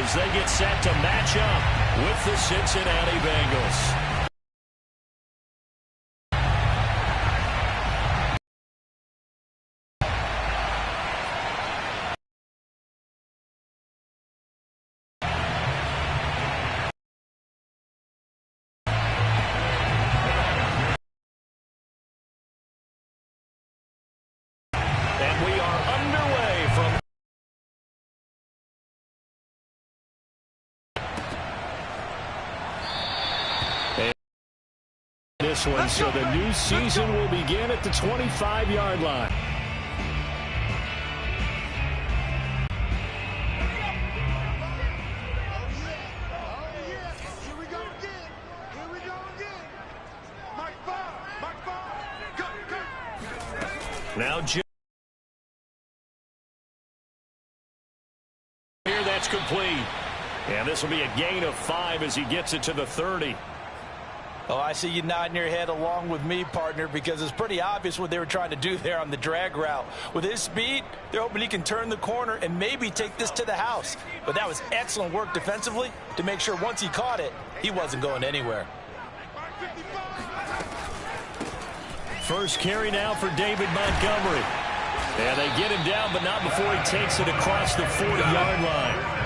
as they get set to match up with the Cincinnati Bengals. And we are underway from this one, so the new season will begin at the 25-yard line. Now here, that's complete. And this will be a gain of 5 as he gets it to the 30. Oh, I see you nodding your head along with me, partner, because it's pretty obvious what they were trying to do there on the drag route. With his speed, they're hoping he can turn the corner and maybe take this to the house. But that was excellent work defensively to make sure once he caught it, he wasn't going anywhere. First carry now for David Montgomery. And they get him down, but not before he takes it across the 40-yard line.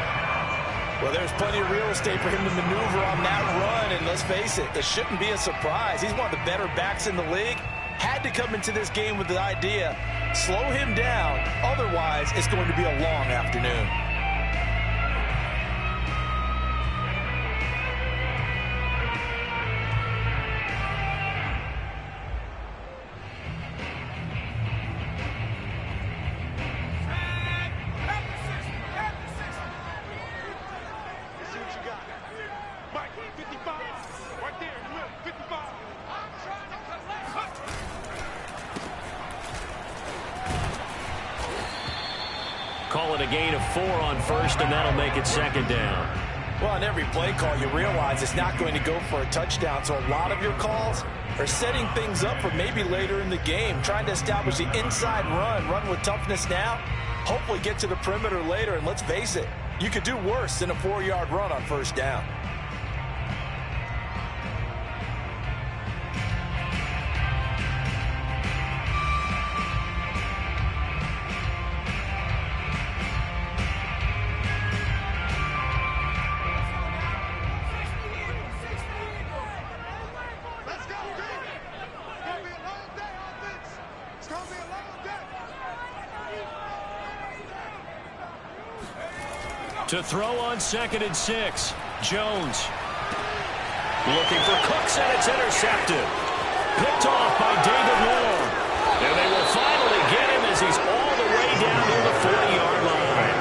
Well, there's plenty of real estate for him to maneuver on that run, and let's face it, it shouldn't be a surprise. He's one of the better backs in the league. Had to come into this game with the idea, slow him down, otherwise it's going to be a long afternoon. Call it a gain of 4 on first, and that'll make it second down. Well, on every play call, you realize it's not going to go for a touchdown, so a lot of your calls are setting things up for maybe later in the game, trying to establish the inside run with toughness now, hopefully get to the perimeter later, and let's face it, you could do worse than a 4-yard run on first down. To throw on 2nd and 6, Jones. Looking for Cooks, and it's intercepted. Picked off by David Long. And they will finally get him as he's all the way down to the 40-yard line.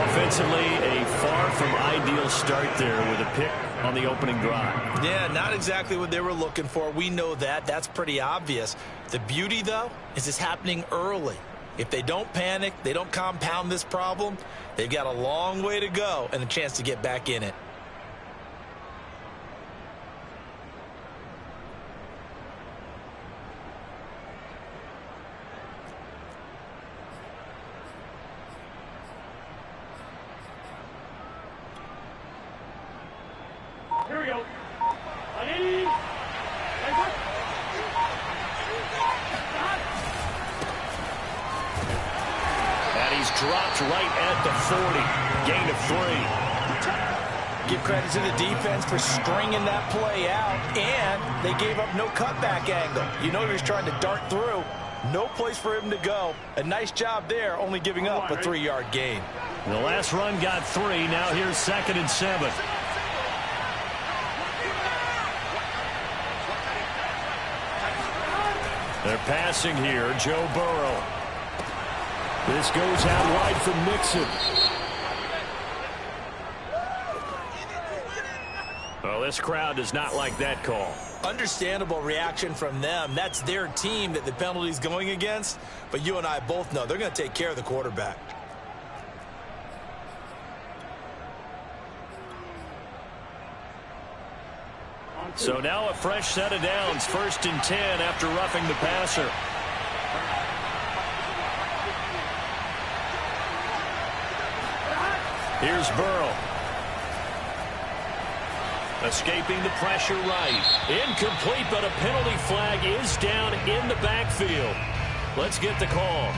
Offensively, a far from ideal start there with a pick on the opening drive. Yeah, not exactly what they were looking for. We know that. That's pretty obvious. The beauty, though, is it's happening early. If they don't panic, they don't compound this problem, they've got a long way to go and a chance to get back in it. Here we go. Dropped right at the 40. Gain of 3. Give credit to the defense for stringing that play out, and they gave up no cutback angle. You know he was trying to dart through. No place for him to go. A nice job there, only giving up a 3-yard gain. The last run got 3. Now here's 2nd and 7. They're passing here. Joe Burrow. This goes out wide for Mixon. Well, this crowd does not like that call. Understandable reaction from them. That's their team that the penalty's going against. But you and I both know they're going to take care of the quarterback. So now a fresh set of downs. 1st and 10 after roughing the passer. Here's Burrow. Escaping the pressure right. Incomplete, but a penalty flag is down in the backfield. Let's get the call.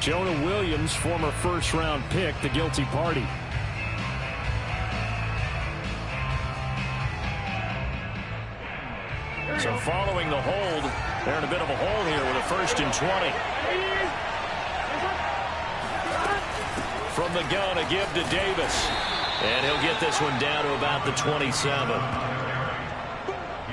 Jonah Williams, former first-round pick, the guilty party. So following the hold, they're in a bit of a hole here with a 1st and 20. From the gun, a give to Davis. And he'll get this one down to about the 27.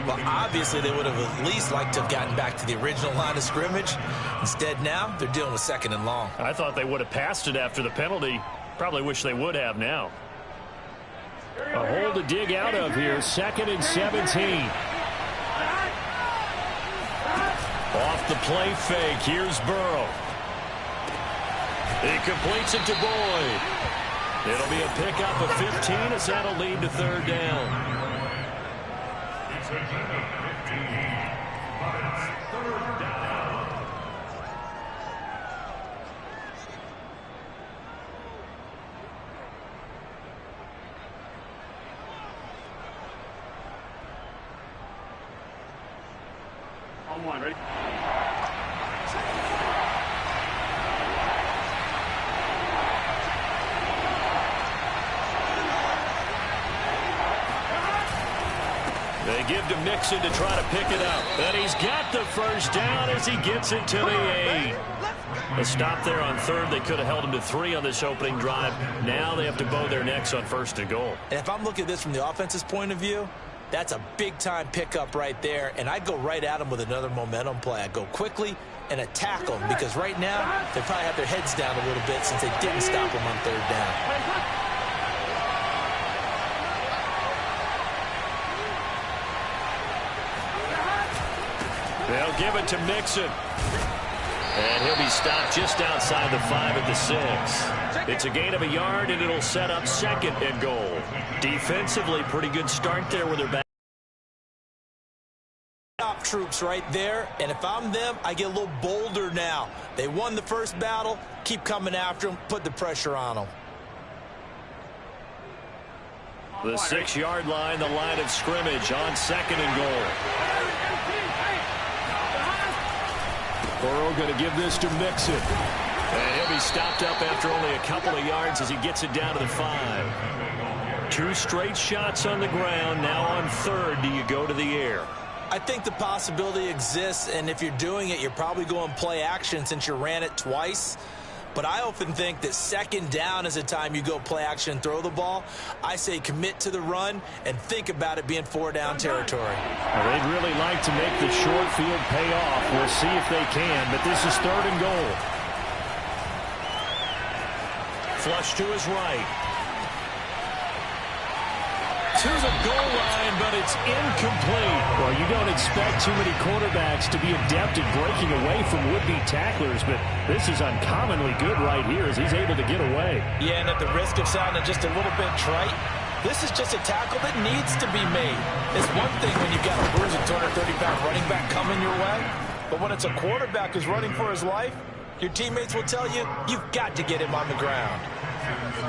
Well, obviously, they would have at least liked to have gotten back to the original line of scrimmage. Instead, now, they're dealing with 2nd and long. I thought they would have passed it after the penalty. Probably wish they would have now. A hole to dig out of here. 2nd and 17. Off the play fake, here's Burrow. He completes it to Boyd. It'll be a pickup of 15 as that'll lead to 3rd down. On one, ready? They give to Mixon to try to pick it up. And he's got the 1st down as he gets it to the 8. A stop there on 3rd. They could have held him to 3 on this opening drive. Now they have to bow their necks on 1st and goal. And if I'm looking at this from the offense's point of view, that's a big-time pickup right there. And I'd go right at him with another momentum play. I'd go quickly and attack them because right now they probably have their heads down a little bit since they didn't stop them on 3rd down. They'll give it to Mixon. And he'll be stopped just outside the 5 at the 6. It's a gain of a yard, and it'll set up 2nd and goal. Defensively, pretty good start there with their back. Top troops right there, and if I'm them, I get a little bolder now. They won the first battle. Keep coming after them. Put the pressure on them. The 6-yard line, the line of scrimmage on 2nd and goal. Burrow going to give this to Mixon. And he'll be stopped up after only a couple of yards as he gets it down to the 5. 2 straight shots on the ground. Now on 3rd, do you go to the air? I think the possibility exists, and if you're doing it, you're probably going play action since you ran it twice. But I often think that 2nd down is a time you go play action and throw the ball. I say commit to the run and think about it being 4-down territory. Well, they'd really like to make the short field pay off. We'll see if they can, but this is 3rd and goal. Flush to his right. To the goal line, but it's incomplete. Well, you don't expect too many quarterbacks to be adept at breaking away from would-be tacklers, but this is uncommonly good right here as he's able to get away. Yeah, and at the risk of sounding just a little bit trite, this is just a tackle that needs to be made. It's one thing when you've got a bruising 230-pound running back coming your way, but when it's a quarterback who's running for his life, your teammates will tell you, you've got to get him on the ground.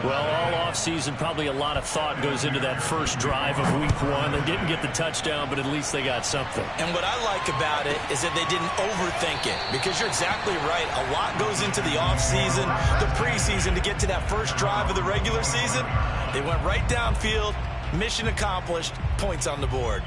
Well, all offseason, probably a lot of thought goes into that first drive of week 1. They didn't get the touchdown, but at least they got something. And what I like about it is that they didn't overthink it, because you're exactly right. A lot goes into the offseason, the preseason to get to that first drive of the regular season. They went right downfield, mission accomplished, points on the board.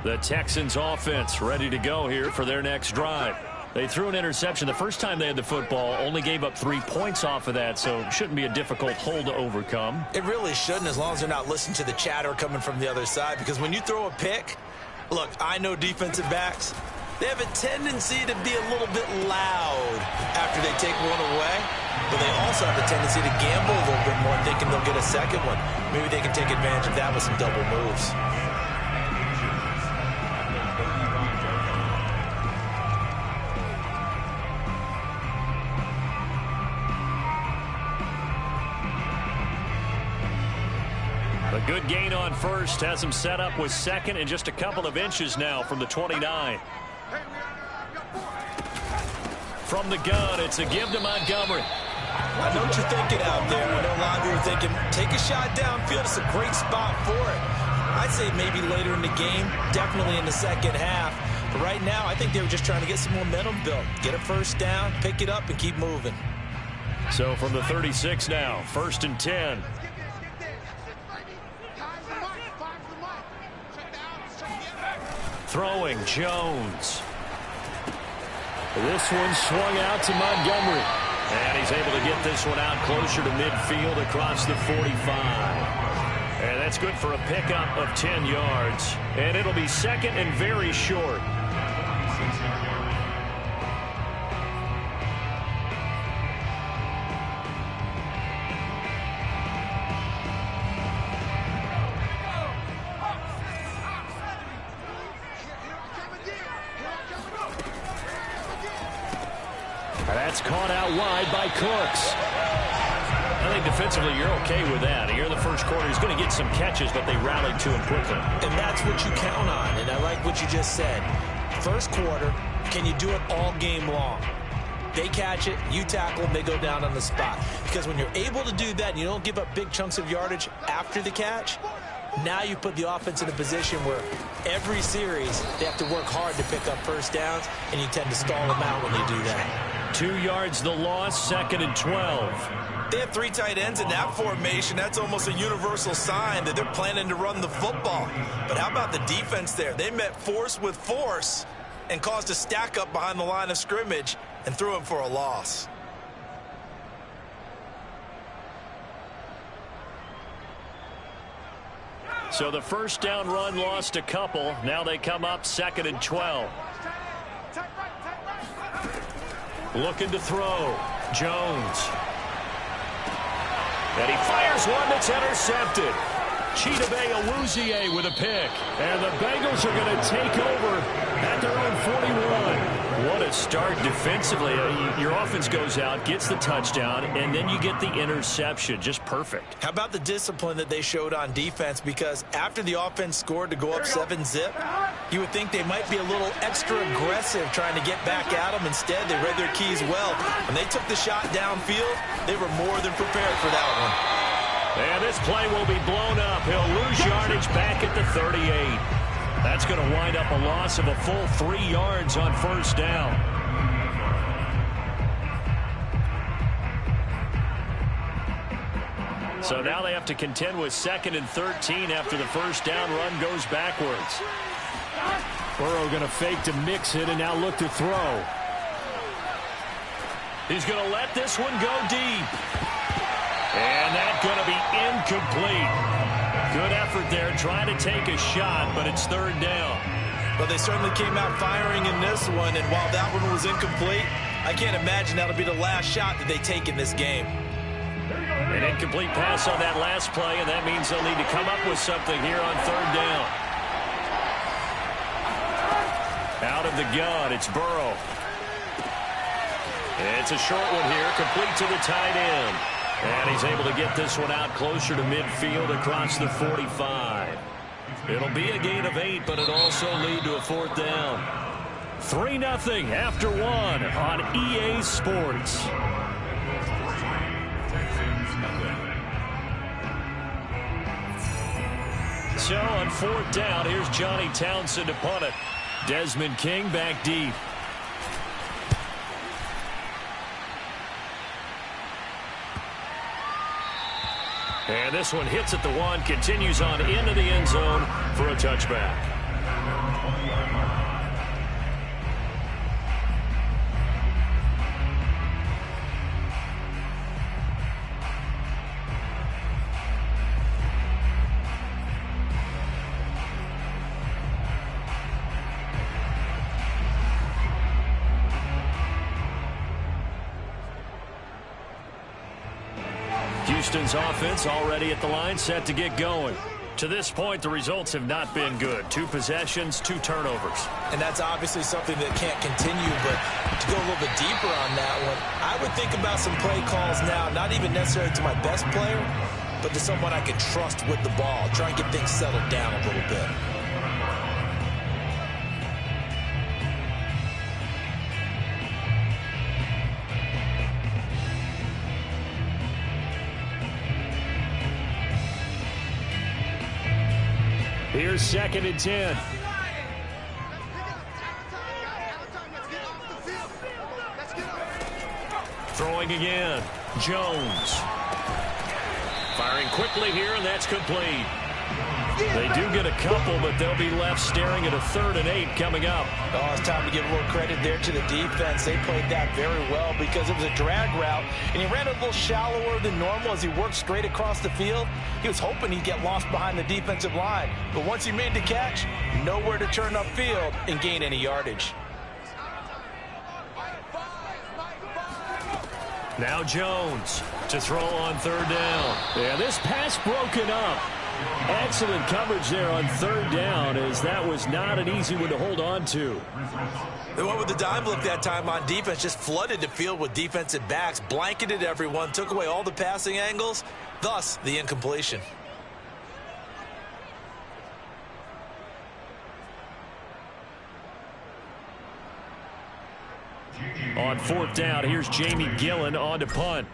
The Texans offense ready to go here for their next drive. They threw an interception the first time they had the football, only gave up 3 points off of that, so it shouldn't be a difficult hole to overcome. It really shouldn't, as long as they're not listening to the chatter coming from the other side, because when you throw a pick, look, I know defensive backs, they have a tendency to be a little bit loud after they take one away, but they also have a tendency to gamble a little bit more, thinking they'll get a second one. Maybe they can take advantage of that with some double moves. Good gain on first. Has him set up with second and just a couple of inches now from the 29. From the gun, it's a give to Montgomery. I know what you're thinking out there. I know a lot of you are thinking, take a shot downfield. It's a great spot for it. I'd say maybe later in the game, definitely in the second half. But right now, I think they were just trying to get some momentum built. Get a first down, pick it up, and keep moving. So from the 36 now, 1st and 10. Throwing, Jones. This one swung out to Montgomery. And he's able to get this one out closer to midfield across the 45. And that's good for a pickup of 10 yards. And it'll be second and very short. That's caught out wide by Cooks. I think defensively you're okay with that. Here in the first quarter, he's going to get some catches, but they rallied to him quickly. And that's what you count on, and I like what you just said. First quarter, can you do it all game long? They catch it, you tackle them, they go down on the spot. Because when you're able to do that and you don't give up big chunks of yardage after the catch, now you put the offense in a position where every series they have to work hard to pick up first downs, and you tend to stall them out when they do that. 2 yards the loss, 2nd and 12. They have 3 tight ends in that formation. That's almost a universal sign that they're planning to run the football. But how about the defense there? They met force with force and caused a stack up behind the line of scrimmage and threw him for a loss. So the first down run lost a couple. Now they come up 2nd and 12. Looking to throw. Jones. And he fires one that's intercepted. Chidobe Awuzie with a pick. And the Bengals are going to take over at their own 41. What a start defensively. Your offense goes out, gets the touchdown, and then you get the interception. Just perfect. How about the discipline that they showed on defense? Because after the offense scored to go up 7-zip, you would think they might be a little extra aggressive trying to get back at them. Instead, they read their keys well. When they took the shot downfield, they were more than prepared for that one. And this play will be blown up. He'll lose yardage back at the 38. That's going to wind up a loss of a full 3 yards on first down. So now they have to contend with 2nd and 13 after the first down run goes backwards. Burrow going to fake to mix it and now look to throw. He's going to let this one go deep. And that's going to be incomplete. Good effort there, trying to take a shot, but it's 3rd down. But they certainly came out firing in this one, and while that one was incomplete, I can't imagine that'll be the last shot that they take in this game. An incomplete pass on that last play, and that means they'll need to come up with something here on 3rd down. Out of the gun, it's Burrow. It's a short one here, complete to the tight end. And he's able to get this one out closer to midfield across the 45. It'll be a gain of 8, but it'll also lead to a 4th down. 3-0 after 1 on EA Sports. So on 4th down, here's Johnny Townsend to punt it. Desmond King back deep. And this one hits at the 1, continues on into the end zone for a touchback. Houston's offense already at the line, set to get going. To this point, the results have not been good. 2 possessions, 2 turnovers. And that's obviously something that can't continue, but to go a little bit deeper on that one, I would think about some play calls now, not even necessarily to my best player, but to someone I can trust with the ball. Try and get things settled down a little bit. Here's 2nd and 10. Throwing again. Jones. Firing quickly here, and that's complete. They do get a couple, but they'll be left staring at a 3rd and 8 coming up. Oh, it's time to give a little credit there to the defense. They played that very well because it was a drag route, and he ran a little shallower than normal as he worked straight across the field. He was hoping he'd get lost behind the defensive line, but once he made the catch, nowhere to turn upfield and gain any yardage. Now Jones to throw on 3rd down. Yeah, this pass broken up. Excellent coverage there on 3rd down, as that was not an easy one to hold on to. They went with the dime look that time on defense, just flooded the field with defensive backs, blanketed everyone, took away all the passing angles, thus the incompletion. On 4th down, here's Jamie Gillen on to punt.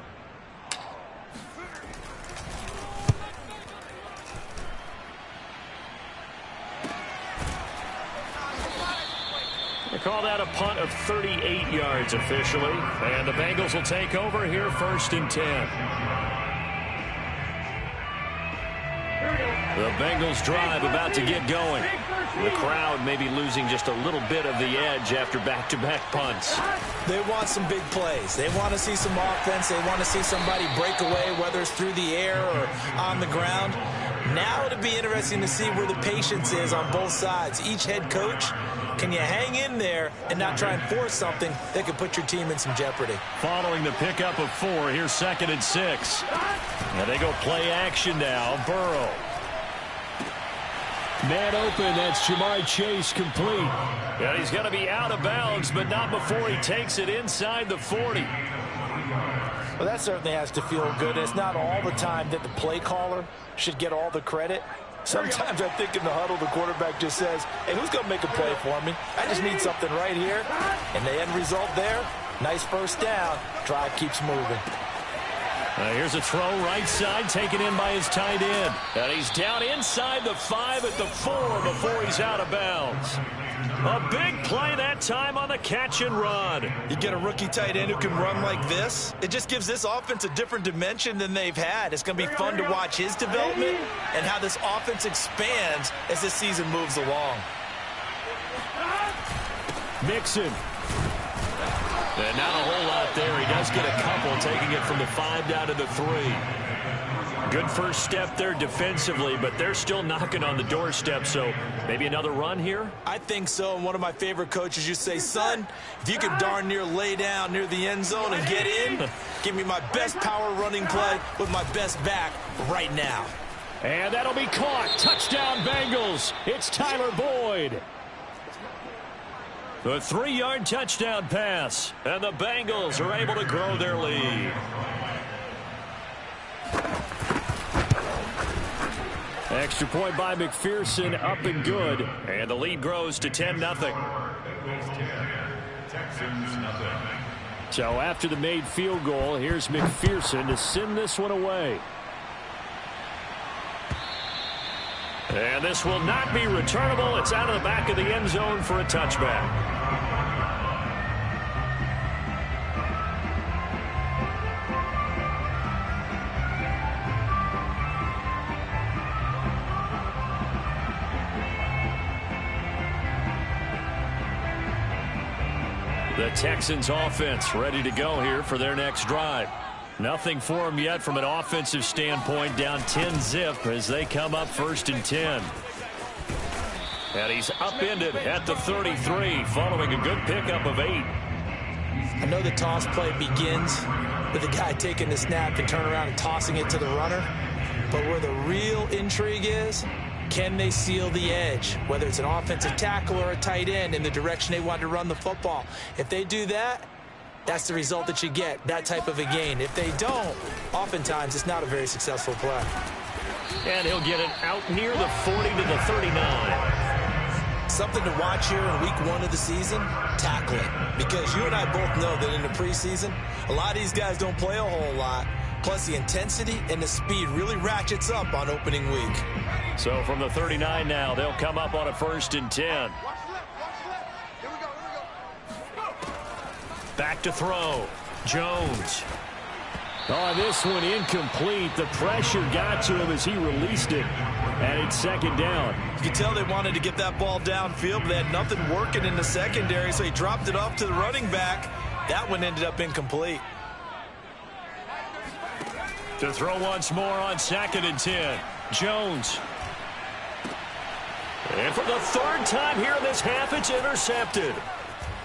They call that a punt of 38 yards officially. And the Bengals will take over here 1st and 10. The Bengals drive about to get going. The crowd may be losing just a little bit of the edge after back-to-back punts. They want some big plays. They want to see some offense. They want to see somebody break away, whether it's through the air or on the ground. Now it'll be interesting to see where the patience is on both sides. Each head coach, can you hang in there and not try and force something that could put your team in some jeopardy? Following the pickup of 4, here's 2nd and 6. Now they go play action now. Burrow. Man open, that's Jamar Chase complete. Yeah, he's going to be out of bounds, but not before he takes it inside the 40. Well, that certainly has to feel good. It's not all the time that the play caller should get all the credit. Sometimes I think in the huddle, the quarterback just says, hey, who's going to make a play for me? I just need something right here. And the end result there, nice 1st down. Drive keeps moving. Here's a throw right side, taken in by his tight end. And he's down inside the 5 at the 4 before he's out of bounds. A big play that time on the catch and run. You get a rookie tight end who can run like this, it just gives this offense a different dimension than they've had. It's going to be fun to watch his development and how this offense expands as this season moves along. Mixon. And not a whole lot there. He does get a couple, taking it from the 5 down to the 3. Good first step there defensively, but they're still knocking on the doorstep, so maybe another run here? I think so, and one of my favorite coaches used to say, son, if you can darn near lay down near the end zone and get in, give me my best power running play with my best back right now. And that'll be caught. Touchdown, Bengals. It's Tyler Boyd. The 3-yard touchdown pass, and the Bengals are able to grow their lead. Extra point by McPherson, up and good, and the lead grows to 10-0. So after the made field goal, here's McPherson to send this one away. And this will not be returnable. It's out of the back of the end zone for a touchback. The Texans offense ready to go here for their next drive. Nothing for them yet from an offensive standpoint, down 10-zip as they come up 1st and 10. And he's upended at the 33 following a good pickup of 8. I know the toss play begins with the guy taking the snap and turn around and tossing it to the runner. But where the real intrigue is, can they seal the edge, whether it's an offensive tackle or a tight end, in the direction they want to run the football? If they do that, that's the result that you get, that type of a gain. If they don't, oftentimes it's not a very successful play. And he'll get it out near the 40 to the 39. Something to watch here in week 1 of the season, tackling. Because you and I both know that in the preseason, a lot of these guys don't play a whole lot. Plus, the intensity and the speed really ratchets up on opening week. So from the 39 now, they'll come up on a 1st and 10. Back to throw. Jones. Oh, this one incomplete. The pressure got to him as he released it. And it's 2nd down. You can tell they wanted to get that ball downfield, but they had nothing working in the secondary, so he dropped it off to the running back. That one ended up incomplete. To throw once more on 2nd and 10. Jones. And for the 3rd time here in this half, it's intercepted.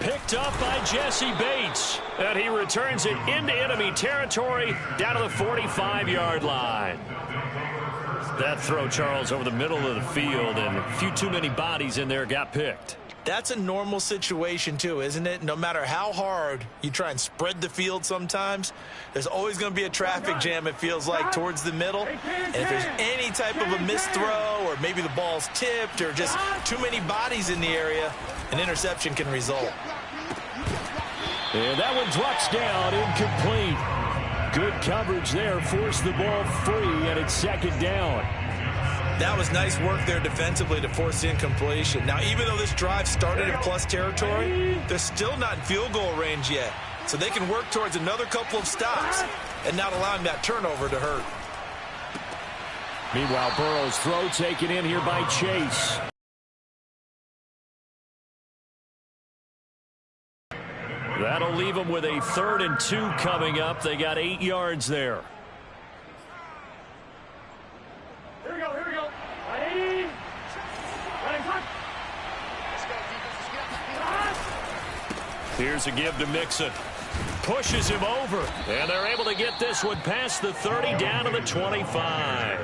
Picked up by Jesse Bates. And he returns it into enemy territory down to the 45-yard line. That throw, Charles, over the middle of the field, and a few too many bodies in there got picked. That's a normal situation, too, isn't it? No matter how hard you try and spread the field sometimes, there's always going to be a traffic jam, it feels like, towards the middle. And if there's any type of a missed throw, or maybe the ball's tipped, or just too many bodies in the area, an interception can result. And that one drops down, incomplete. Good coverage there, forced the ball free, and it's 2nd down. That was nice work there defensively to force the incompletion. Now, even though this drive started in plus territory, they're still not in field goal range yet. So they can work towards another couple of stops and not allowing that turnover to hurt. Meanwhile, Burrow's throw taken in here by Chase. That'll leave them with a 3rd and 2 coming up. They got 8 yards there. Here we go. Ready? Here's a give to Mixon. Pushes him over. And they're able to get this one past the 30 down to the 25.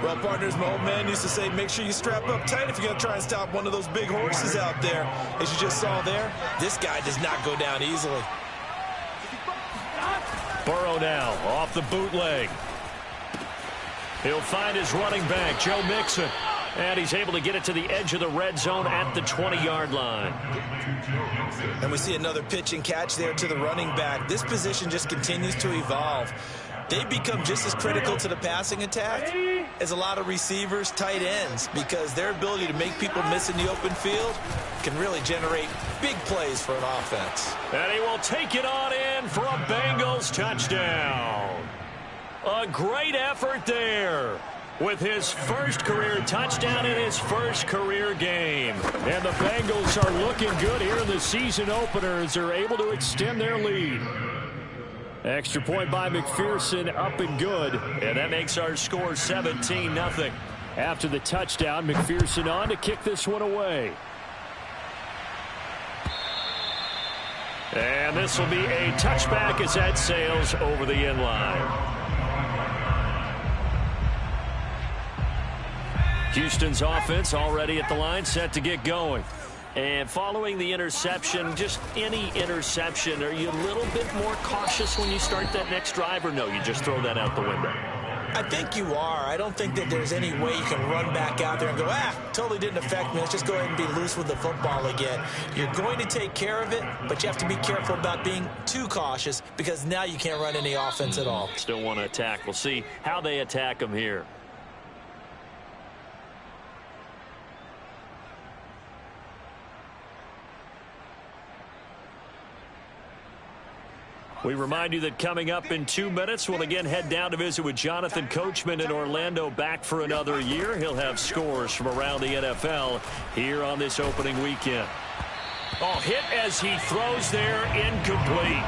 Well, partners, my old man used to say, make sure you strap up tight if you're going to try and stop one of those big horses out there. As you just saw there, this guy does not go down easily. Burrow now off the bootleg. He'll find his running back, Joe Mixon. And he's able to get it to the edge of the red zone at the 20-yard line. And we see another pitch and catch there to the running back. This position just continues to evolve. They become just as critical to the passing attack as a lot of receivers, tight ends, because their ability to make people miss in the open field can really generate big plays for an offense. And he will take it on in for a Bengals touchdown. A great effort there with his first career touchdown in his first career game. And the Bengals are looking good here in the season opener as they're able to extend their lead. Extra point by McPherson, up and good. And that makes our score 17-0. After the touchdown, McPherson on to kick this one away. And this will be a touchback as that sails over the end line. Houston's offense already at the line, set to get going. And following the interception, just any interception, are you a little bit more cautious when you start that next drive, or no, you just throw that out the window? I think you are. I don't think that there's any way you can run back out there and go, totally didn't affect me. Let's just go ahead and be loose with the football again. You're going to take care of it, but you have to be careful about being too cautious because now you can't run any offense at all. Still want to attack. We'll see how they attack them here. We remind you that coming up in 2 minutes, we'll again head down to visit with Jonathan Coachman in Orlando, back for another year. He'll have scores from around the NFL here on this opening weekend. Oh, hit as he throws there, incomplete.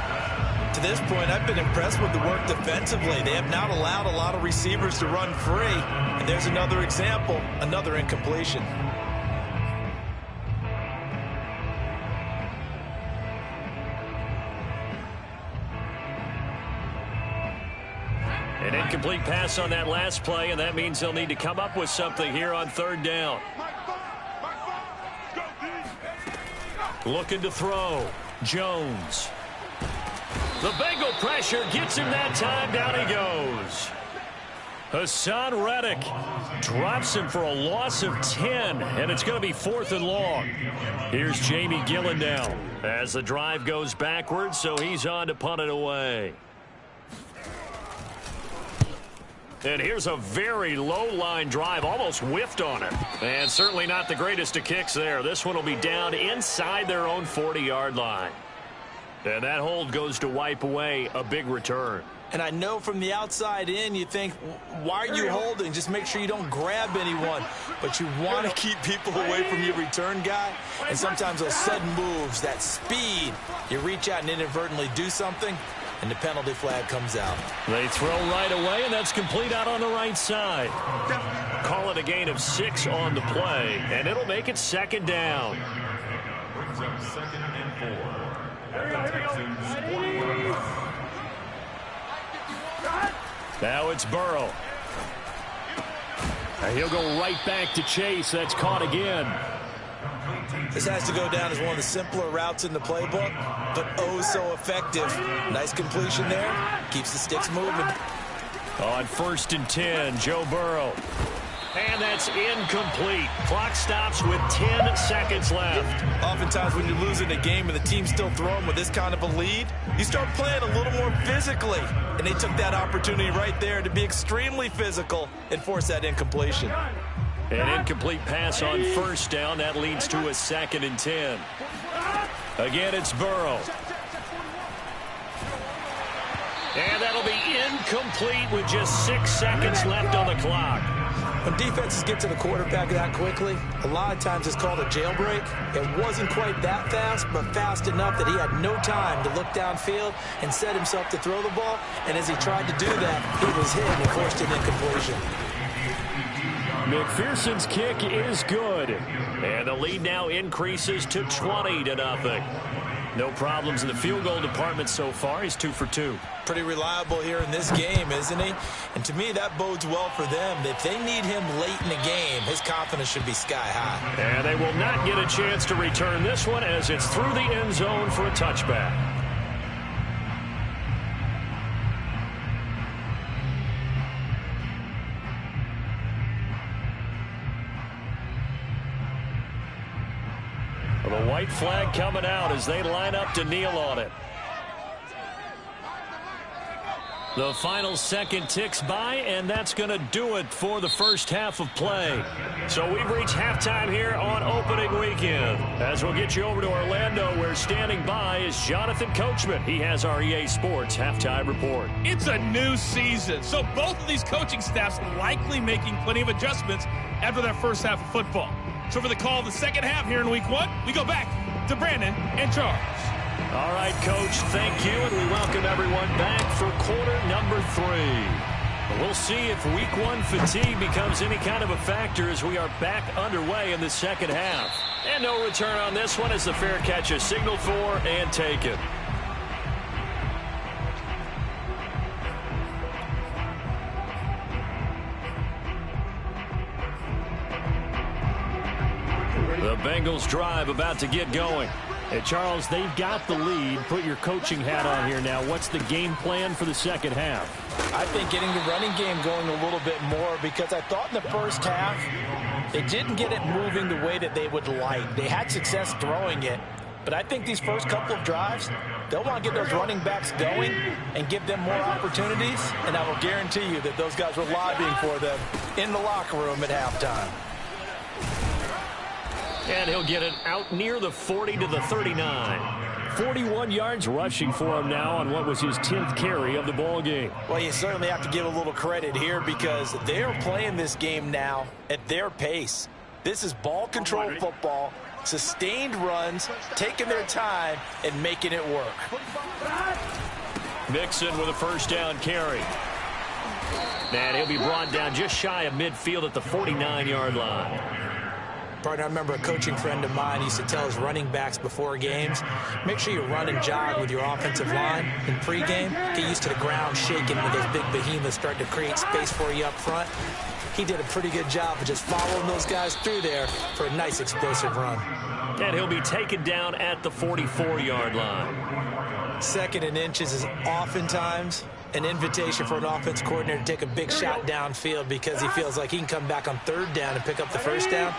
To this point, I've been impressed with the work defensively. They have not allowed a lot of receivers to run free. And there's another example, another incompletion. An incomplete pass on that last play, and that means they'll need to come up with something here on 3rd down. Looking to throw. Jones. The Bengal pressure gets him that time. Down he goes. Hassan Reddick drops him for a loss of 10, and it's going to be 4th and long. Here's Jamie Gillen now as the drive goes backwards, so he's on to punt it away. And here's a very low-line drive, almost whiffed on it. And certainly not the greatest of kicks there. This one will be down inside their own 40-yard line. And that hold goes to wipe away a big return. And I know from the outside in, you think, why are you holding? Just make sure you don't grab anyone. But you want to keep people away from your return guy. And sometimes those sudden moves, that speed, you reach out and inadvertently do something, and the penalty flag comes out. They throw right away, and that's complete out on the right side. Call it a gain of 6 on the play, and it'll make it 2nd down. Brings up 2nd and 4 at the Texans 41. Now it's Burrow. And he'll go right back to Chase. That's caught again. This has to go down as one of the simpler routes in the playbook, but oh so effective. Nice completion there. Keeps the sticks moving. On 1st and 10, Joe Burrow. And that's incomplete. Clock stops with 10 seconds left. Oftentimes when you're losing a game and the team's still throwing with this kind of a lead, you start playing a little more physically. And they took that opportunity right there to be extremely physical and force that incompletion. An incomplete pass on 1st down. That leads to a 2nd and 10. Again, it's Burrow. And that'll be incomplete with just 6 seconds left on the clock. When defenses get to the quarterback that quickly, a lot of times it's called a jailbreak. It wasn't quite that fast, but fast enough that he had no time to look downfield and set himself to throw the ball. And as he tried to do that, he was hit and forced an incompletion. McPherson's kick is good. And the lead now increases to 20-0. No problems in the field goal department so far. He's 2 for 2. Pretty reliable here in this game, isn't he? And to me, that bodes well for them. If they need him late in the game, his confidence should be sky high. And they will not get a chance to return this one as it's through the end zone for a touchback. The white flag coming out as they line up to kneel on it. The final second ticks by, and that's going to do it for the first half of play. So we've reached halftime here on opening weekend. As we'll get you over to Orlando, where standing by is Jonathan Coachman. He has our EA Sports halftime report. It's a new season, so both of these coaching staffs likely making plenty of adjustments after their first half of football. So for the call of the second half here in week 1, we go back to Brandon and Charles. All right, Coach, thank you, and we welcome everyone back for quarter number 3. We'll see if week 1 fatigue becomes any kind of a factor as we are back underway in the second half. And no return on this one as the fair catch is signaled for and taken. The Bengals drive about to get going. Hey, Charles, they've got the lead. Put your coaching hat on here now. What's the game plan for the second half? I think getting the running game going a little bit more, because I thought in the first half they didn't get it moving the way that they would like. They had success throwing it, but I think these first couple of drives, they'll want to get those running backs going and give them more opportunities, and I will guarantee you that those guys were lobbying for them in the locker room at halftime. And he'll get it out near the 40 to the 39. 41 yards rushing for him now on what was his 10th carry of the ball game. Well, you certainly have to give a little credit here because they're playing this game now at their pace. This is ball control football, sustained runs, taking their time, and making it work. Mixon with a first down carry. And he'll be brought down just shy of midfield at the 49-yard line. Partner, I remember a coaching friend of mine used to tell his running backs before games, make sure you run and jog with your offensive line in pregame. Get used to the ground shaking when those big behemoths start to create space for you up front. He did a pretty good job of just following those guys through there for a nice explosive run. And he'll be taken down at the 44-yard line. Second and inches is oftentimes an invitation for an offense coordinator to take a big shot downfield because he feels like he can come back on third down and pick up the first down.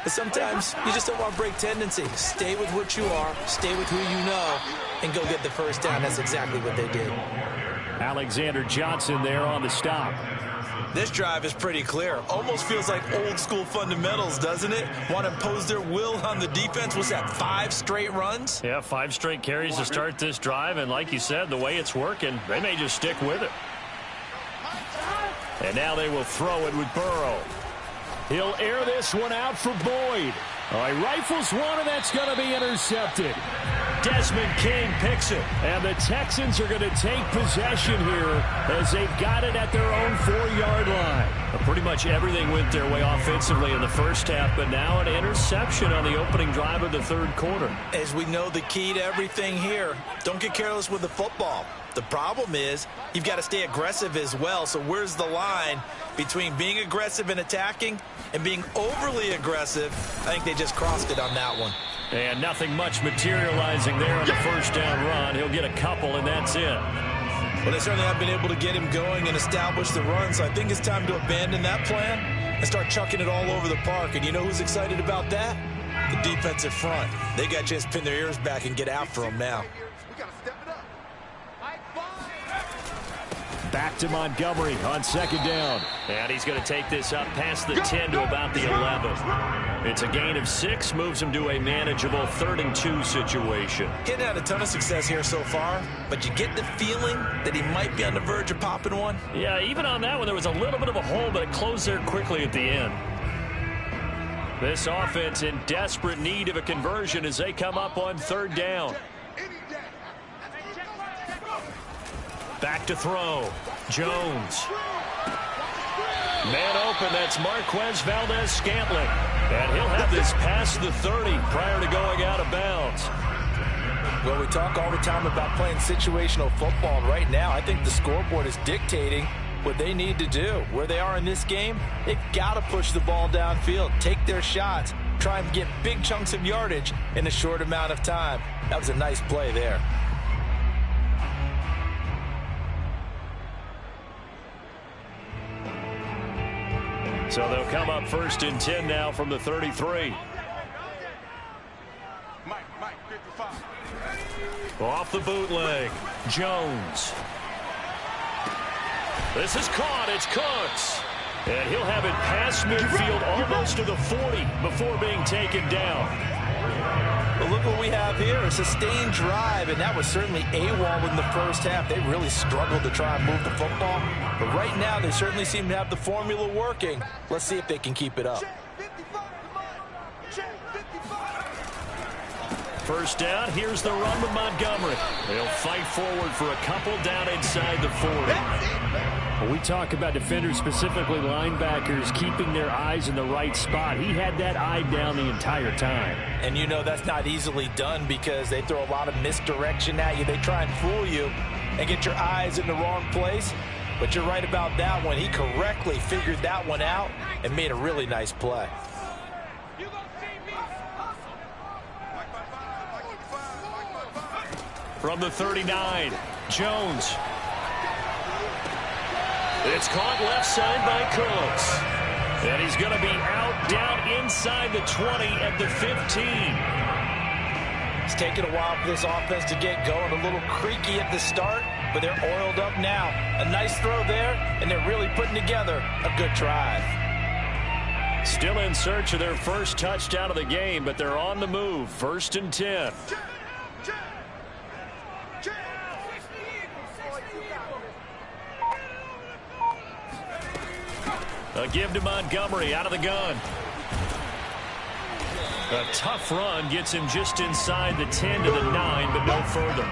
But sometimes you just don't want to break tendency. Stay with what you are, stay with who you know, and go get the first down. That's exactly what they did. Alexander Johnson there on the stop. This drive is pretty clear. Almost feels like old school fundamentals, doesn't it? Want to impose their will on the defense. What's that, 5 straight runs? Yeah, 5 straight carries to start this drive. And like you said, the way it's working, they may just stick with it. And now they will throw it with Burrow. He'll air this one out for Boyd. All right, rifles one, and that's going to be intercepted. Desmond King picks it. And the Texans are going to take possession here as they've got it at their own 4-yard line. Pretty much everything went their way offensively in the first half, but now an interception on the opening drive of the third quarter. As we know, the key to everything here, don't get careless with the football. The problem is you've got to stay aggressive as well. So where's the line between being aggressive and attacking and being overly aggressive? I think they just crossed it on that one. And nothing much materializing there on the first down run. He'll get a couple, and that's it. Well, they certainly have been able to get him going and establish the run, so I think it's time to abandon that plan and start chucking it all over the park. And you know who's excited about that? The defensive front. They got to just pin their ears back and get after him now. Back to Montgomery on second down. And he's going to take this up past the 10 to about the 11. It's a gain of 6, moves him to a manageable 3rd and 2 situation. Getting had a ton of success here so far, but you get the feeling that he might be on the verge of popping one. Yeah, even on that one, there was a little bit of a hole, but it closed there quickly at the end. This offense in desperate need of a conversion as they come up on 3rd down. Back to throw. Jones. Man open, that's Marquez Valdez-Scantling. And he'll have this past the 30 prior to going out of bounds. Well, we talk all the time about playing situational football. And right now, I think the scoreboard is dictating what they need to do. Where they are in this game, they've got to push the ball downfield, take their shots, try and get big chunks of yardage in a short amount of time. That was a nice play there. So they'll come up 1st and 10 now from the 33. Off the bootleg. Jones. This is caught. It's Cooks. And he'll have it past midfield almost to the 40 before being taken down. Well, look what we have here, a sustained drive, and that was certainly AWOL in the first half. They really struggled to try and move the football. But right now, they certainly seem to have the formula working. Let's see if they can keep it up. First down, here's the run with Montgomery. They'll fight forward for a couple down inside the 40. When we talk about defenders, specifically linebackers, keeping their eyes in the right spot, he had that eye down the entire time. And you know that's not easily done because they throw a lot of misdirection at you. They try and fool you and get your eyes in the wrong place. But you're right about that one. He correctly figured that one out and made a really nice play. From the 39, Jones. It's caught left side by Cooks. And he's going to be out down inside the 20 at the 15. It's taken a while for this offense to get going. A little creaky at the start, but they're oiled up now. A nice throw there, and they're really putting together a good drive. Still in search of their first touchdown of the game, but they're on the move. 1st and 10. A give to Montgomery out of the gun. A tough run gets him just inside the 10 to the 9, but no further.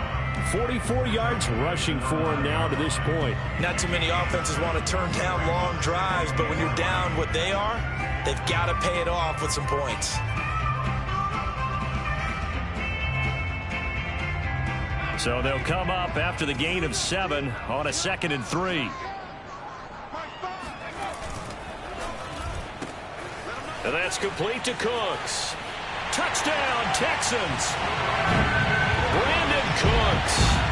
44 yards rushing for him now to this point. Not too many offenses want to turn down long drives, but when you're down what they are, they've got to pay it off with some points. So they'll come up after the gain of 7 on a 2nd and 3. And that's complete to Cooks. Touchdown, Texans. Brandon Cooks.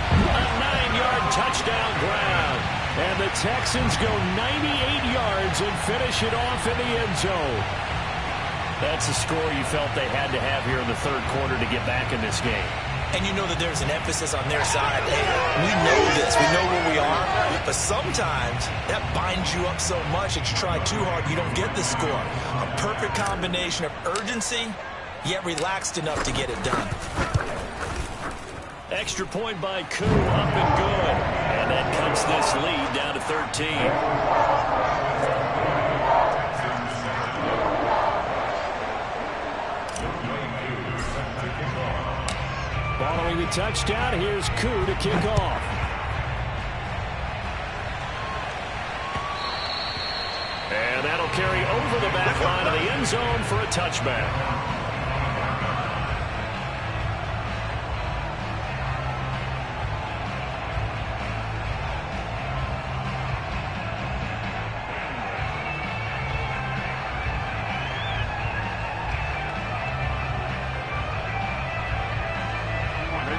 touchdown ground. And the Texans go 98 yards and finish it off in the end zone. That's a score you felt they had to have here in the third quarter to get back in this game. And you know that there's an emphasis on their side. Hey, we know this. We know where we are. But sometimes that binds you up so much that you try too hard, you don't get the score. A perfect combination of urgency, yet relaxed enough to get it done. Extra point by Koo, up and good. And that cuts this lead down to 13. Following the touchdown, here's Koo to kick off. And that'll carry over the back line of the end zone for a touchback.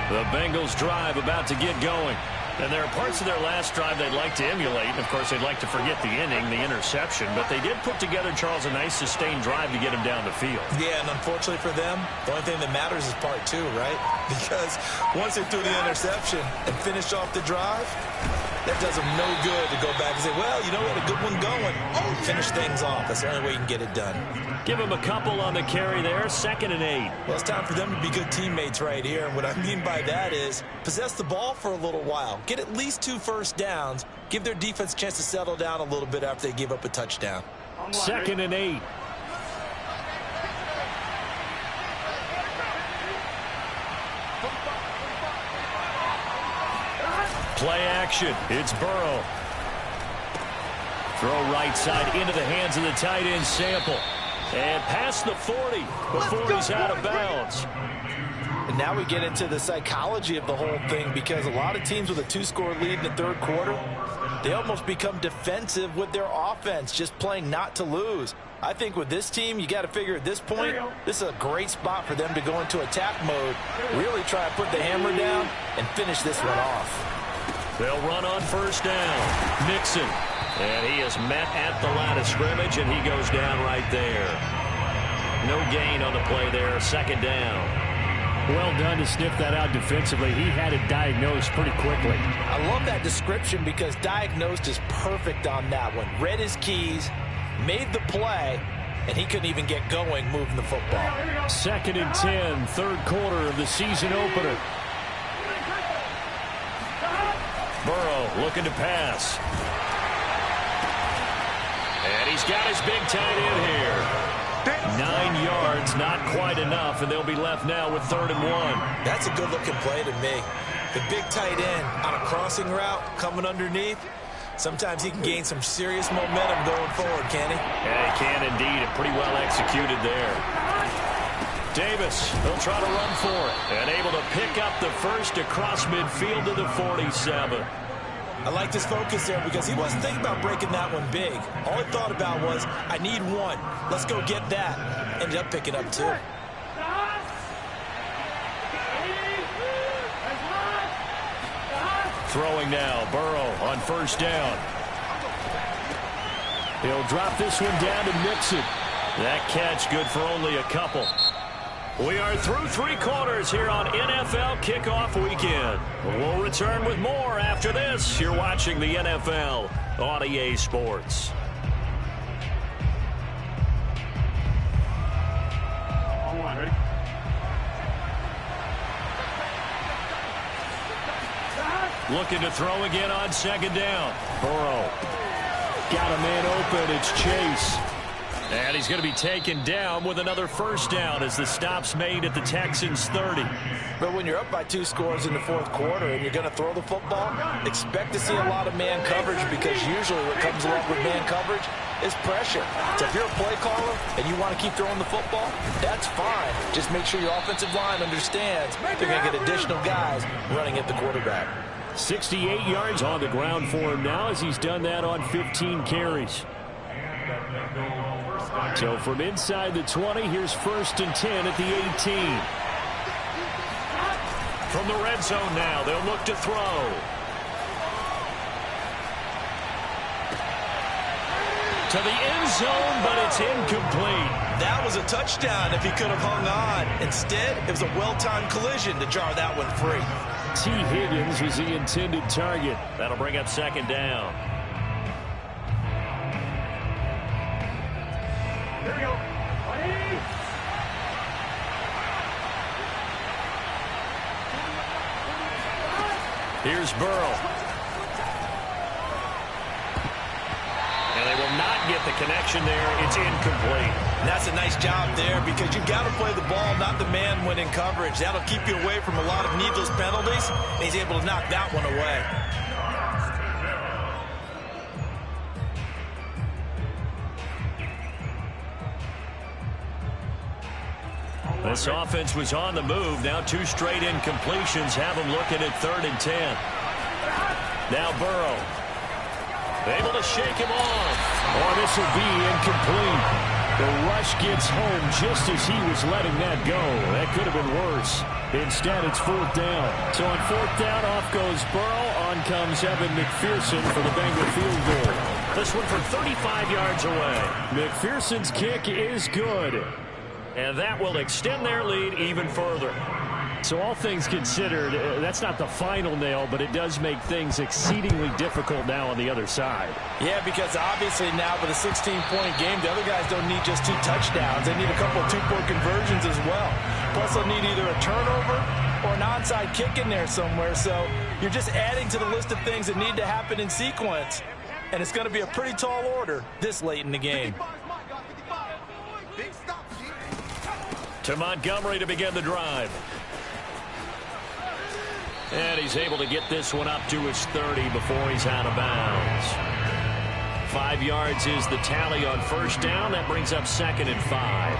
The Bengals drive about to get going. And there are parts of their last drive they'd like to emulate. And, of course, they'd like to forget the inning, the interception. But they did put together, Charles, a nice sustained drive to get him down the field. Yeah, and unfortunately for them, the only thing that matters is part two, right? Because once they threw the interception and finished off the drive, that does them no good to go back and say, well, you know, we had a good one going. Finish things off. That's the only way you can get it done. Give him a couple on the carry there. 2nd and 8. Well, it's time for them to be good teammates right here. And what I mean by that is possess the ball for a little while. Get at least 2 first downs. Give their defense a chance to settle down a little bit after they give up a touchdown. 2nd and 8. Play action. It's Burrow. Throw right side into the hands of the tight end Sample. And past the 40 before he's out of bounds. And now we get into the psychology of the whole thing, because a lot of teams with a 2-score lead in the third quarter, they almost become defensive with their offense, just playing not to lose. I think with this team, you got to figure at this point, this is a great spot for them to go into attack mode, really try to put the hammer down and finish this one off. They'll run on first down. Mixon. And he is met at the line of scrimmage, and he goes down right there. No gain on the play there. 2nd down. Well done to sniff that out defensively. He had it diagnosed pretty quickly. I love that description, because diagnosed is perfect on that one. Read his keys, made the play, and he couldn't even get going moving the football. 2nd and 10, third quarter of the season opener. Burrow looking to pass. And he's got his big tight end here. 9 yards, not quite enough, and they'll be left now with 3rd and 1. That's a good-looking play to me. The big tight end on a crossing route coming underneath. Sometimes he can gain some serious momentum going forward, can he? Yeah, he can indeed, and pretty well executed there. Davis, he'll try to run for it, and able to pick up the first across midfield to the 47. I liked his focus there, because he wasn't thinking about breaking that one big. All he thought about was, I need one. Let's go get that. Ended up picking up 2. Throwing now, Burrow on first down. He'll drop this one down to Mixon. That catch good for only a couple. We are through 3 quarters here on NFL Kickoff Weekend. We'll return with more after this. You're watching the NFL on EA Sports. Looking to throw again on 2nd down. Burrow. Got a man open. It's Chase. And he's going to be taken down with another first down as the stop's made at the Texans 30. But when you're up by 2 scores in the fourth quarter and you're going to throw the football, expect to see a lot of man coverage, because usually what comes along with man coverage is pressure. So if you're a play caller and you want to keep throwing the football, that's fine. Just make sure your offensive line understands they're going to get additional guys running at the quarterback. 68 yards on the ground for him now, as he's done that on 15 carries. So from inside the 20, here's 1st and 10 at the 18. From the red zone now, they'll look to throw. to the end zone, but it's incomplete. That was a touchdown if he could have hung on. Instead, it was a well-timed collision to jar that one free. T. Higgins was the intended target. That'll bring up second down. Here we go. Ready? Here's Burrow. And they will not get the connection there. It's incomplete. And that's a nice job there because you've got to play the ball, not the man when in coverage. That'll keep you away from a lot of needless penalties. And he's able to knock that one away. This offense was on the move. Now 2 straight incompletions have them looking at 3rd and 10. Now Burrow. Able to shake him off. Oh, this will be incomplete. The rush gets home just as he was letting that go. That could have been worse. Instead, it's 4th down. So on 4th down, off goes Burrow. On comes Evan McPherson for the Bengal field goal. This one from 35 yards away. McPherson's kick is good. And that will extend their lead even further. So all things considered, that's not the final nail, but it does make things exceedingly difficult now on the other side. Yeah, because obviously now with a 16-point game, the other guys don't need just 2 touchdowns. They need a couple of 2-point conversions as well. Plus they'll need either a turnover or an onside kick in there somewhere. So you're just adding to the list of things that need to happen in sequence. And it's going to be a pretty tall order this late in the game. To Montgomery to begin the drive. And he's able to get this one up to his 30 before he's out of bounds. 5 yards is the tally on 1st down. That brings up 2nd and 5.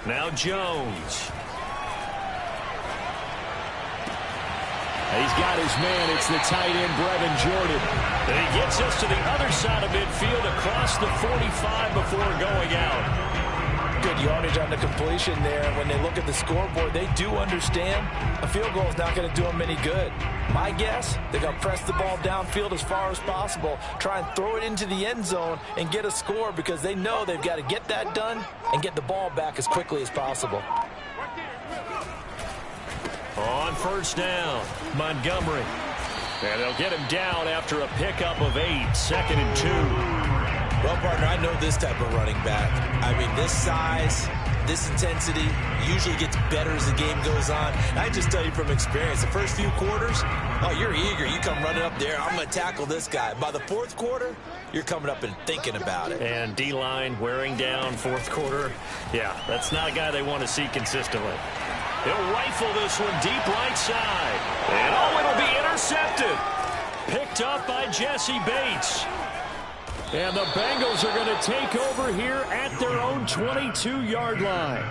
Now Jones. He's got his man. It's the tight end, Brevin Jordan. And he gets us to the other side of midfield across the 45 before going out. Good yardage on the completion there. When they look at the scoreboard, they do understand a field goal is not going to do them any good. My guess, they're going to press the ball downfield as far as possible, try and throw it into the end zone and get a score because they know they've got to get that done and get the ball back as quickly as possible. On 1st down, Montgomery. And they'll get him down after a pickup of 8, 2nd and 2. Well, partner, I know this type of running back. I mean, this size, this intensity usually gets better as the game goes on. And I just tell you from experience, the first few quarters, oh, you're eager. You come running up there, I'm going to tackle this guy. By the 4th quarter, you're coming up and thinking about it. And D-line wearing down 4th quarter. Yeah, that's not a guy they want to see consistently. He'll rifle this one deep right side. And oh, it'll be intercepted. Picked up by Jesse Bates. And the Bengals are going to take over here at their own 22-yard line.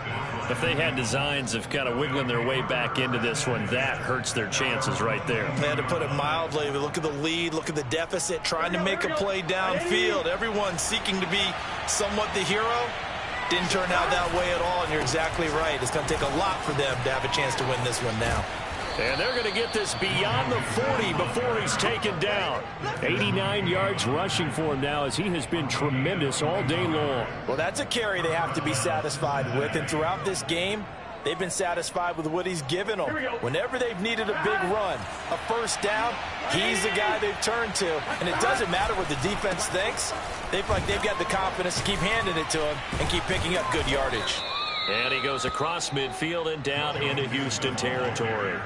If they had designs of kind of wiggling their way back into this one, that hurts their chances right there. They had to put it mildly. Look at the lead, look at the deficit, trying to make a play downfield. Everyone seeking to be somewhat the hero. Didn't turn out that way at all, and you're exactly right. It's going to take a lot for them to have a chance to win this one now. And they're going to get this beyond the 40 before he's taken down. 89 yards rushing for him now as he has been tremendous all day long. Well, that's a carry they have to be satisfied with, and throughout this game, they've been satisfied with what he's given them. Whenever they've needed a big run, a 1st down, he's the guy they've turned to. And it doesn't matter what the defense thinks. They feel like they've got the confidence to keep handing it to him and keep picking up good yardage. And he goes across midfield and down into Houston territory.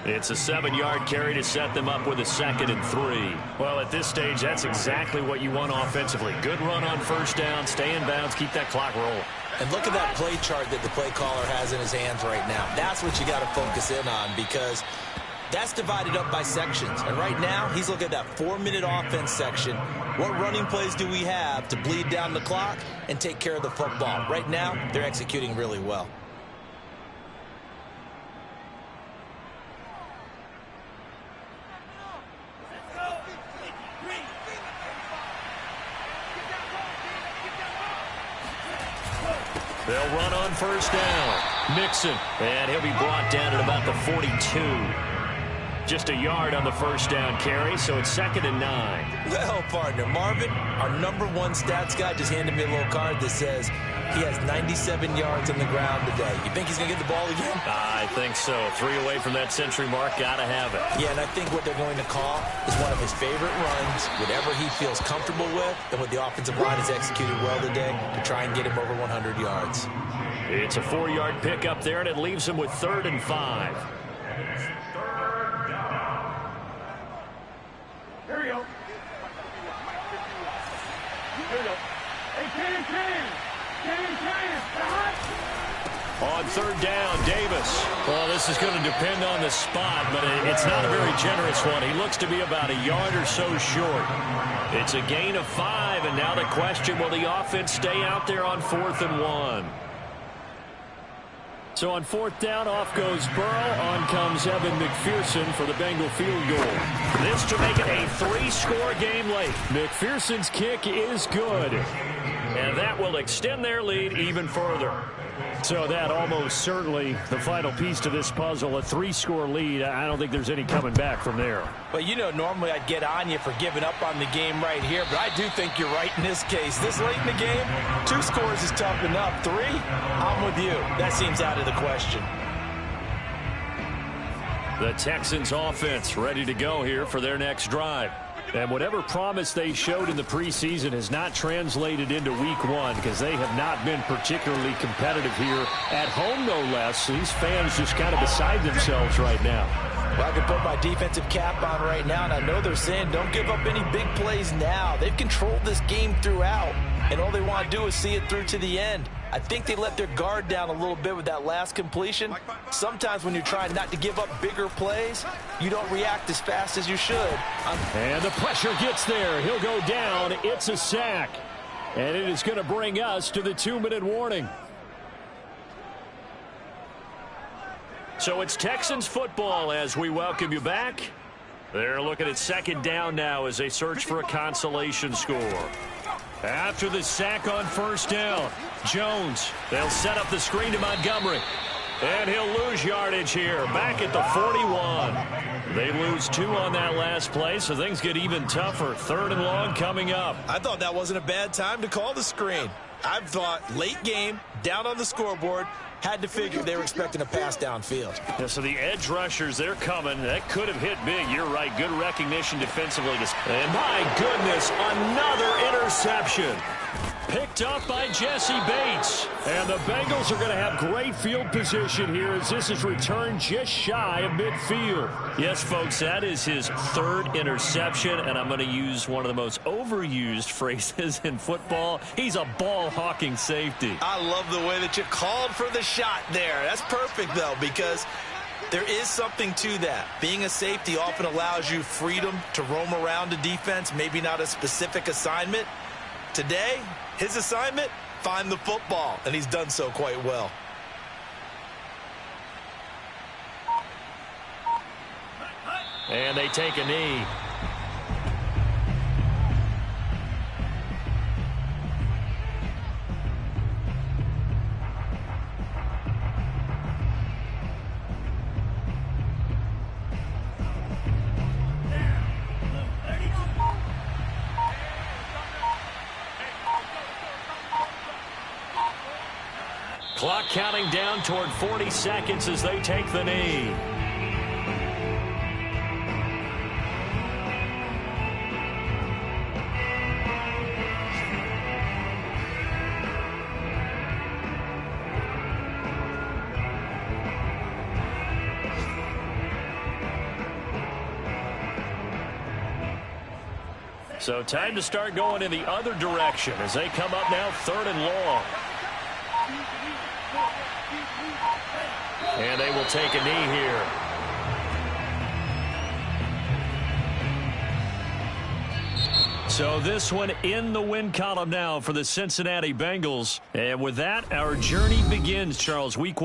It's a 7-yard carry to set them up with a 2nd and 3. Well, at this stage, that's exactly what you want offensively. Good run on 1st down, stay in bounds, keep that clock rolling. And look at that play chart that the play caller has in his hands right now. That's what you got to focus in on because that's divided up by sections. And right now, he's looking at that 4-minute offense section. What running plays do we have to bleed down the clock and take care of the football? Right now, they're executing really well. They'll run on first down. Mixon, and he'll be brought down at about the 42. Just a yard on the first down carry, so it's 2nd and 9. Well, partner, Marvin, our #1 stats guy just handed me a little card that says he has 97 yards on the ground today. You think he's going to get the ball again? I think so. 3 away from that century mark. Got to have it. Yeah, and I think what they're going to call is one of his favorite runs, whatever he feels comfortable with, and what the offensive line has executed well today to try and get him over 100 yards. It's a 4-yard pick up there, and it leaves him with 3rd and 5. Here we go. Here we go. Hey, Ken. On 3rd down, Davis. Well, this is going to depend on the spot, but it's not a very generous one. He looks to be about a yard or so short. It's a gain of 5, and now the question, will the offense stay out there on 4th and 1? So on 4th down, off goes Burrow. On comes Evan McPherson for the Bengal field goal. This to make it a 3-score game late. McPherson's kick is good, and that will extend their lead even further. So that almost certainly the final piece to this puzzle, a 3-score lead. I don't think there's any coming back from there. Well, you know, normally I'd get on you for giving up on the game right here, but I do think you're right in this case. This late in the game, 2 scores is tough enough. 3, I'm with you. That seems out of the question. The Texans offense ready to go here for their next drive. And whatever promise they showed in the preseason has not translated into week 1 because they have not been particularly competitive here at home, no less. These fans just kind of beside themselves right now. Well, I can put my defensive cap on right now, and I know they're saying don't give up any big plays now. They've controlled this game throughout, and all they want to do is see it through to the end. I think they let their guard down a little bit with that last completion. Sometimes when you're trying not to give up bigger plays, you don't react as fast as you should. And the pressure gets there. He'll go down. It's a sack. And it is going to bring us to the 2-minute warning. So it's Texans football as we welcome you back. They're looking at 2nd down now as they search for a consolation score. After the sack on 1st down, Jones, they'll set up the screen to Montgomery. And he'll lose yardage here, back at the 41. They lose 2 on that last play, so things get even tougher. 3rd and long coming up. I thought that wasn't a bad time to call the screen. I thought late game, down on the scoreboard, had to figure they were expecting a pass downfield. Yeah, so the edge rushers, they're coming. That could have hit big. You're right. Good recognition defensively. And my goodness, another interception. Picked up by Jesse Bates. And the Bengals are going to have great field position here as this is returned just shy of midfield. Yes, folks, that is his 3rd interception, and I'm going to use one of the most overused phrases in football. He's a ball-hawking safety. I love the way that you called for the shot there. That's perfect, though, because there is something to that. Being a safety often allows you freedom to roam around the defense, maybe not a specific assignment. Today, his assignment, find the football, and he's done so quite well. And they take a knee. Clock counting down toward 40 seconds as they take the knee. So time to start going in the other direction as they come up now 3rd and long. And they will take a knee here. So this one in the win column now for the Cincinnati Bengals. And with that, our journey begins, Charles. Week 1.